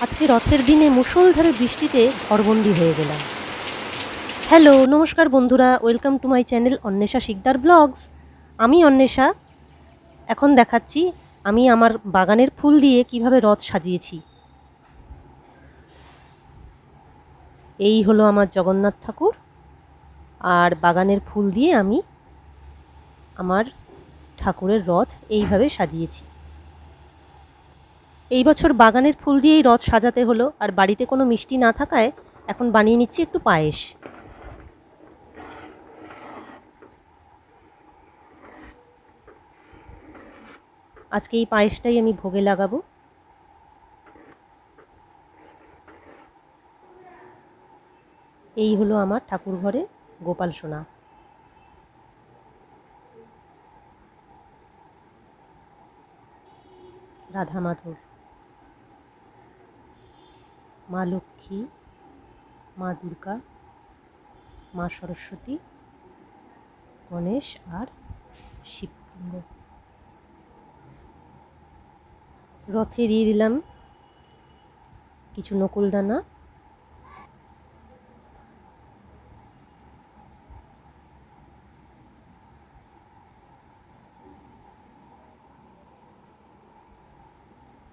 আজকে রথের দিনে মুষলধারে বৃষ্টিতে ঘরবন্দি হয়ে গেলাম। হ্যালো, নমস্কার বন্ধুরা, welcome to my channel Anwesha Sikdar vlogs. আমি অন্বেষা। এখন দেখাচ্ছি আমি আমার বাগানের ফুল দিয়ে কিভাবে রথ সাজিয়েছি। এই হলো আমার জগন্নাথ ঠাকুর, আর বাগানের ফুল দিয়ে আমি আমার ঠাকুরের রথ এইভাবে সাজিয়েছি। এই বছর বাগানের ফুল দিয়েই রথ সাজাতে হলো, আর বাড়িতে কোনো মিষ্টি না থাকায় এখন বানিয়ে নিচ্ছি একটু পায়েস। আজকে এই পায়েসটাই আমি ভোগে লাগাবো। এই হলো আমার ঠাকুর ঘরে গোপাল সোনা। রাধা মাধব, মা লক্ষ্মী, মা দুর্গা, মা সরস্বতী, গণেশ আর শিবলিঙ্গ। রথে দিয়ে দিলাম কিছু নকুলদানা।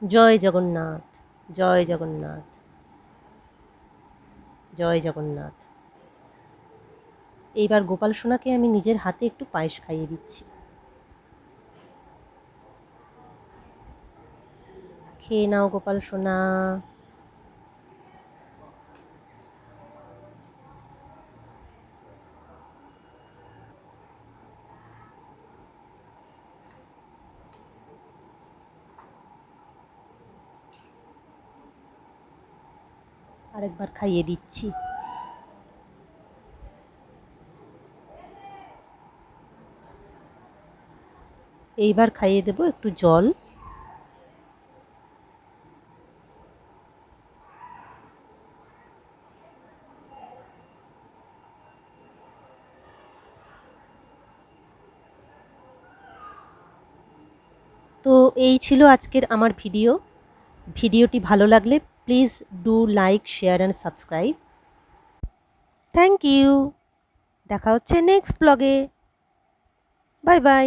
জয় জগন্নাথ, জয় জগন্নাথ, জয় জগন্নাথ। এইবার গোপাল সোনাকে আমি নিজের হাতে একটু পায়েস খাইয়ে দিচ্ছি। খেয়ে নাও গোপাল সোনা। আরেকবার খাইয়ে দিচ্ছি। এইবার খাইয়ে দেব একটু জল। তো এই ছিল আজকের আমার ভিডিওটি ভালো লাগলে please do like, share and subscribe. Thank you. দেখা হচ্ছে নেক্সট ব্লগে। Bye by.